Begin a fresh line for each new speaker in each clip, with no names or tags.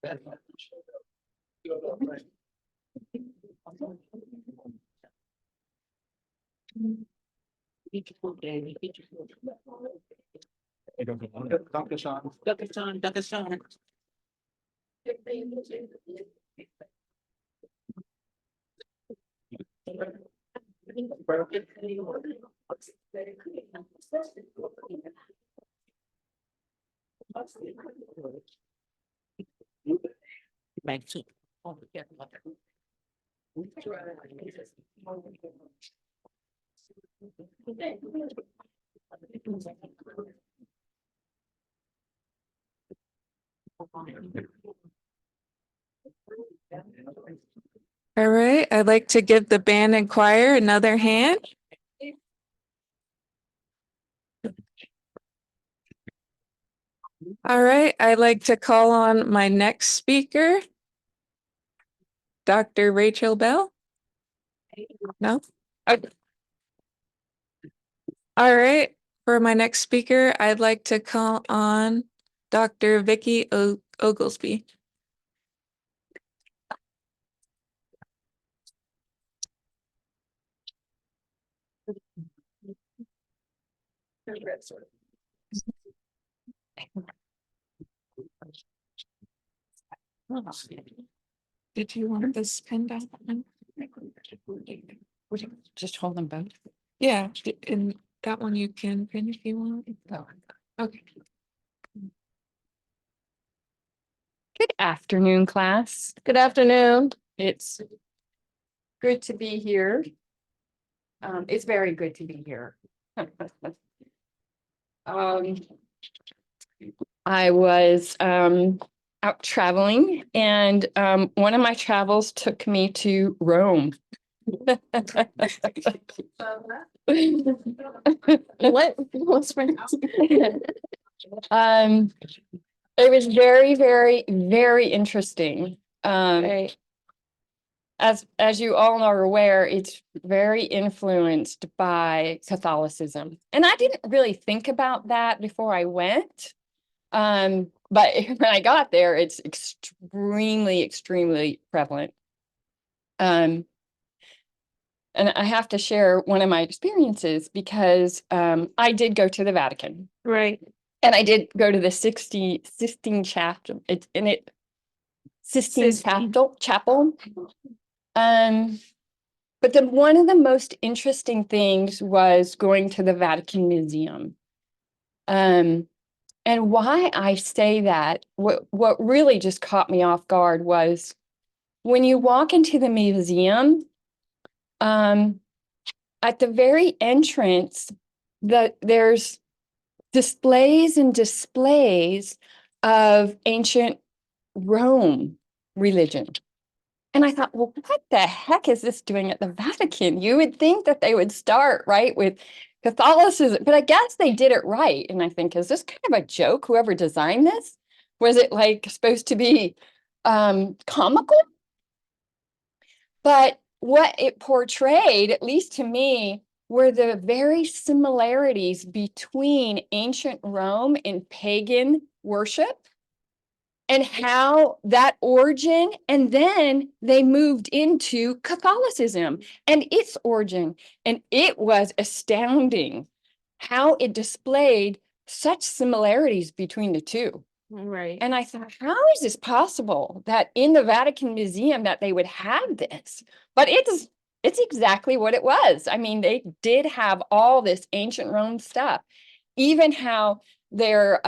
Dr. Sean.
All right, I'd like to give the band and choir another hand. All right, I'd like to call on my next speaker, Dr. Rachel Bell. No? Okay. All right, for my next speaker, I'd like to call on Dr. Vicky Oglesby. Did you want this pinned out?
Just hold them both.
Yeah, and that one you can pin if you want.
Oh.
Okay.
Good afternoon, class.
Good afternoon.
It's good to be here. It's very good to be here. I was out traveling, and one of my travels took me to Rome.
What?
It was very, very, very interesting.
Right.
As you all are aware, it's very influenced by Catholicism. And I didn't really think about that before I went. But when I got there, it's extremely, extremely prevalent. And I have to share one of my experiences because I did go to the Vatican.
Right.
And I did go to the Sistine Chapel. Sistine Chapel. But then one of the most interesting things was going to the Vatican Museum. And why I say that, what really just caught me off guard was when you walk into the museum, at the very entrance, there's displays and displays of ancient Rome religion. And I thought, well, what the heck is this doing at the Vatican? You would think that they would start right with Catholicism, but I guess they did it right. And I think, is this kind of a joke? Whoever designed this? Was it like supposed to be comical? But what it portrayed, at least to me, were the very similarities between ancient Rome and pagan worship and how that origin, and then they moved into Catholicism and its origin. And it was astounding how it displayed such similarities between the two.
Right.
And I thought, how is this possible that in the Vatican Museum that they would have this? But it's exactly what it was. I mean, they did have all this ancient Rome stuff, even how their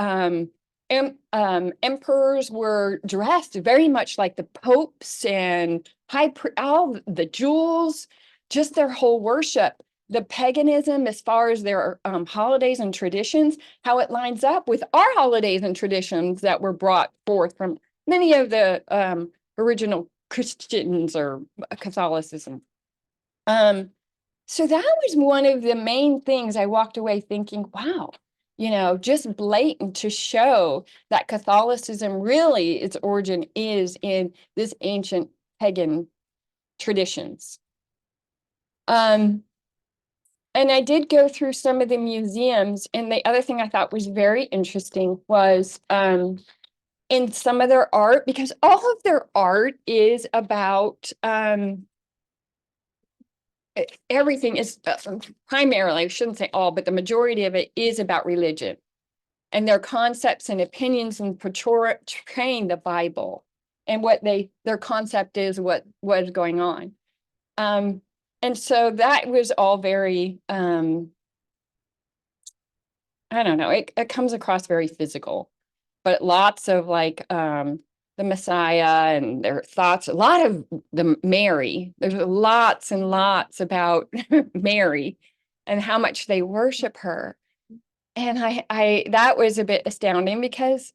emperors were dressed very much like the popes and all the jewels, just their whole worship. The paganism, as far as their holidays and traditions, how it lines up with our holidays and traditions that were brought forth from many of the original Christians or Catholicism. So that was one of the main things I walked away thinking, wow, just blatant to show that Catholicism really, its origin is in this ancient pagan traditions. And I did go through some of the museums, and the other thing I thought was very interesting was in some of their art, because all of their art is about everything is primarily, I shouldn't say all, but the majority of it is about religion and their concepts and opinions and portraying the Bible and what their concept is, what is going on. And so that was all very, I don't know, it comes across very physical, but lots of like the Messiah and their thoughts, a lot of the Mary, there's lots and lots about Mary and how much they worship her. And I that was a bit astounding because,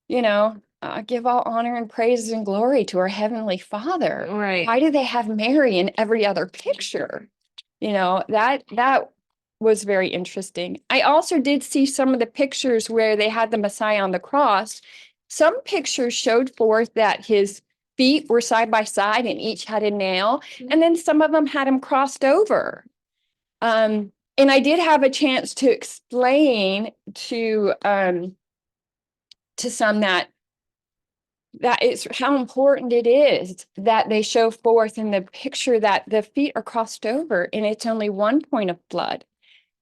you know, give all honor and praise and glory to our Heavenly Father.
Right.
Why do they have Mary in every other picture? You know, that was very interesting. I also did see some of the pictures where they had the Messiah on the cross. Some pictures showed forth that his feet were side by side and each had a nail, and then some of them had him crossed over. And I did have a chance to explain to some that is how important it is that they show forth in the picture that the feet are crossed over and it's only one point of blood.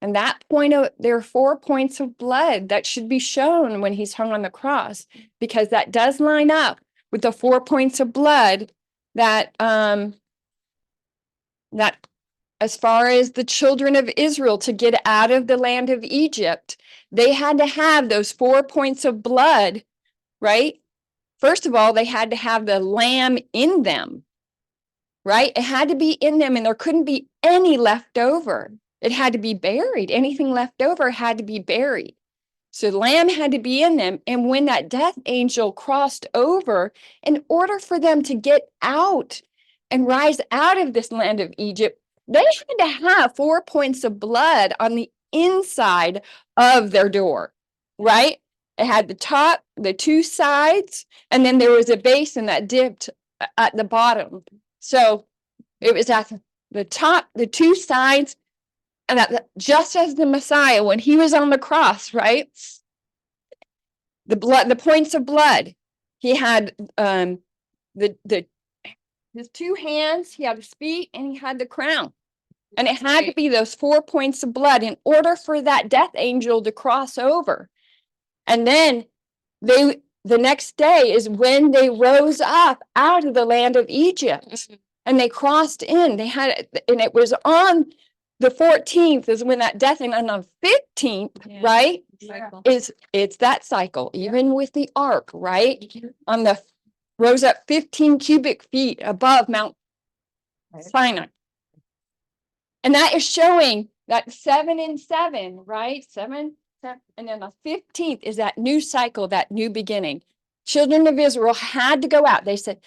And that point of, there are 4 points of blood that should be shown when he's hung on the cross, because that does line up with the 4 points of blood that, that as far as the children of Israel to get out of the land of Egypt, they had to have those 4 points of blood, right? First of all, they had to have the lamb in them, right? It had to be in them and there couldn't be any left over. It had to be buried. Anything left over had to be buried. So the lamb had to be in them. And when that death angel crossed over, in order for them to get out and rise out of this land of Egypt, they had to have 4 points of blood on the inside of their door, right? It had the top, the 2 sides, and then there was a basin that dipped at the bottom. So it was at the top, the 2 sides, and just as the Messiah, when he was on the cross, right? The blood, the points of blood, he had his 2 hands, he had his feet, and he had the crown. And it had to be those 4 points of blood in order for that death angel to cross over. And then the next day is when they rose up out of the land of Egypt and they crossed in. They had, and it was on the 14th is when that death, and on the 15th, right, it's that cycle, even with the ark, right, on the rose up 15 cubic feet above Mount Sinai. And that is showing that 7 and 7, right? 7, and then the 15th is that new cycle, that new beginning. Children of Israel had to go out. They said,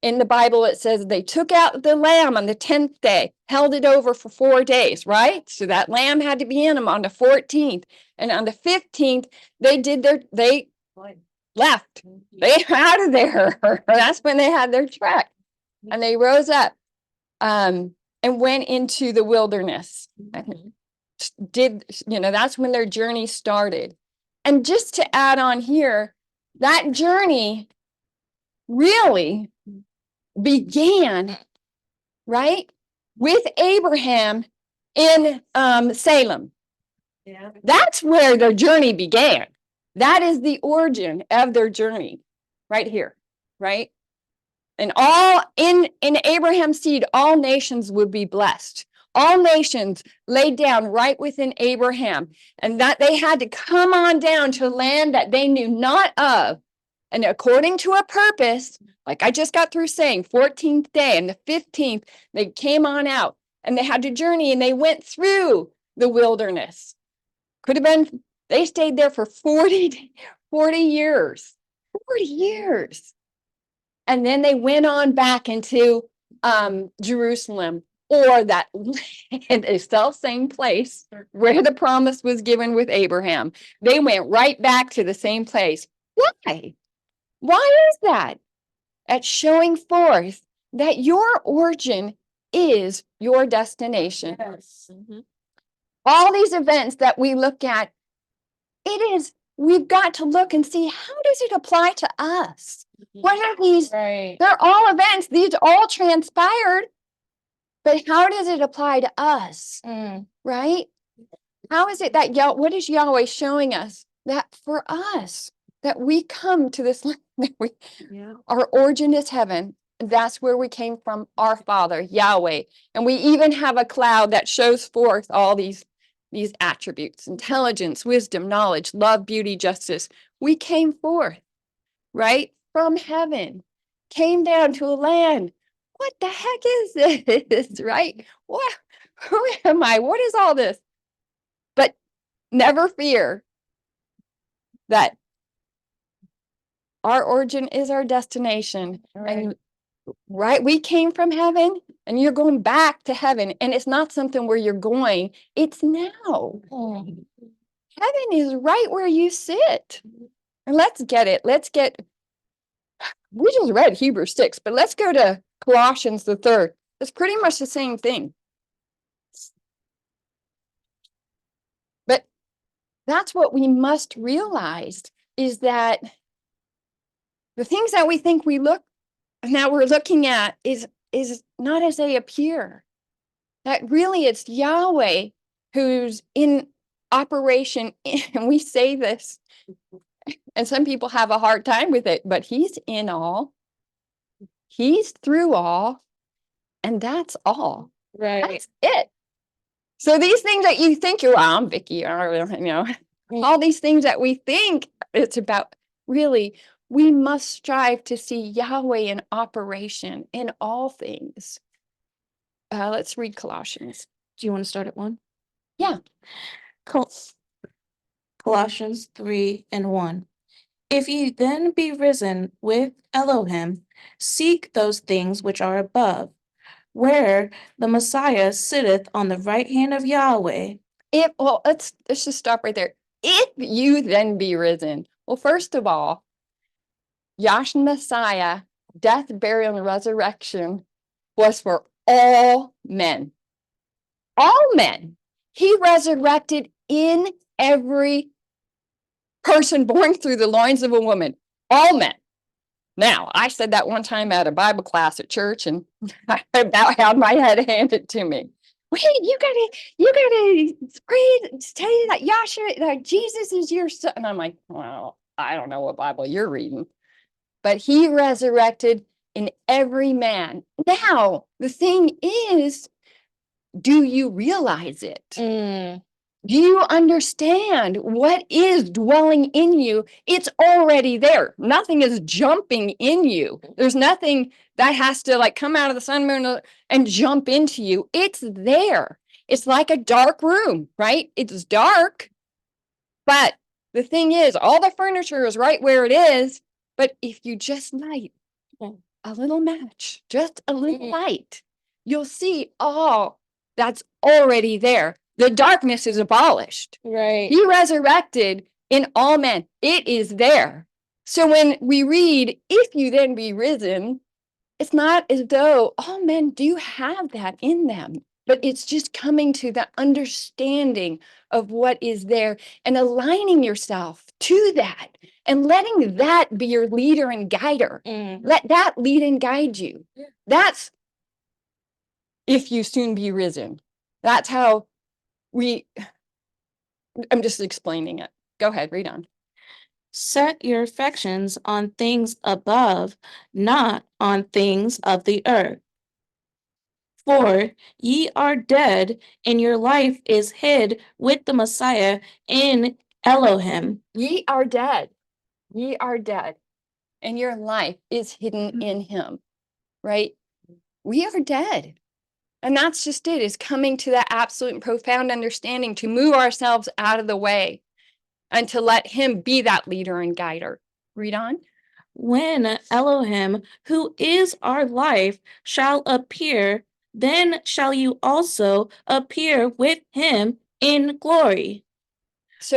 in the Bible, it says they took out the lamb on the 10th day, held it over for 4 days, right? So that lamb had to be in them on the 14th. And on the 15th, they left. They were out of there. That's when they had their trek. And they rose up and went into the wilderness. That's when their journey started. And just to add on here, that journey really began, right, with Abraham in Salem. Yeah. That's where their journey began. That is the origin of their journey, right here, right? And all in Abraham's seed, all nations would be blessed. All nations laid down right within Abraham, and that they had to come on down to a land that they knew not of. And according to a purpose, like I just got through saying, 14th day and the 15th, they came on out and they had to journey and they went through the wilderness. Could have been, they stayed there for 40 years, 40 years. And then they went on back into Jerusalem, or that in the self-same place where the promise was given with Abraham. They went right back to the same place. Why? Why is that? At showing forth that your origin is your destination. Yes. Mm-hmm. All these events that we look at, it is we've got to look and see, how does it apply to us? What are these?
Right.
They're all events. These all transpired. But how does it apply to us? Right? How is it that what is Yahweh showing us? That for us, that we come to this land, our origin is heaven. That's where we came from, our Father, Yahweh. And we even have a cloud that shows forth all these attributes: intelligence, wisdom, knowledge, love, beauty, justice. We came forth, right, from heaven, came down to a land. What the heck is this, right? What? Who am I? What is all this? But never fear that our origin is our destination. And right, we came from heaven and you're going back to heaven. And it's not something where you're going, it's now. Heaven is right where you sit. And let's get it. We just read Hebrews 6, but let's go to Colossians, the 3rd. It's pretty much the same thing. But that's what we must realize, is that the things that we think we're looking at is not as they appear. That really it's Yahweh who's in operation. And we say this, and some people have a hard time with it, but he's in all. He's through all. And that's all.
Right.
That's it. So these things that you think you're, I'm Vicky, all these things that we think it's about, really, we must strive to see Yahweh in operation in all things. Let's read Colossians.
Do you want to start at 1?
Yeah.
Colossians 3:1. If ye then be risen with Elohim, seek those things which are above, where the Messiah sitteth on the right hand of Yahweh.
Let's just stop right there. If you then be risen. Well, first of all, Yahshua Messiah, death, burial, and resurrection was for all men. All men. He resurrected in every person born through the loins of a woman. All men. Now, I said that one time at a Bible class at church, and I about had my head handed to me. Wait, you gotta tell you that Yahshua, that Jesus is your son. And I'm like, well, I don't know what Bible you're reading. But he resurrected in every man. Now, the thing is, do you realize it? Do you understand what is dwelling in you? It's already there. Nothing is jumping in you. There's nothing that has to come out of the sun, moon, and jump into you. It's there. It's like a dark room, right? It's dark, but the thing is, all the furniture is right where it is. But if you just light a little match, just a little light, you'll see all that's already there. The darkness is abolished.
Right.
He resurrected in all men. It is there. So when we read, if you then be risen, it's not as though all men do have that in them, but it's just coming to the understanding of what is there and aligning yourself to that and letting that be your leader and guider. Let that lead and guide you. Yeah. That's if you soon be risen. That's how I'm just explaining it. Go ahead, read on.
Set your affections on things above, not on things of the earth. For ye are dead, and your life is hid with the Messiah in Elohim.
Ye are dead. Ye are dead, and your life is hidden in him, right? We are dead. And that's just it, is coming to that absolute and profound understanding to move ourselves out of the way and to let him be that leader and guider. Read on.
When Elohim, who is our life, shall appear, then shall you also appear with him in glory.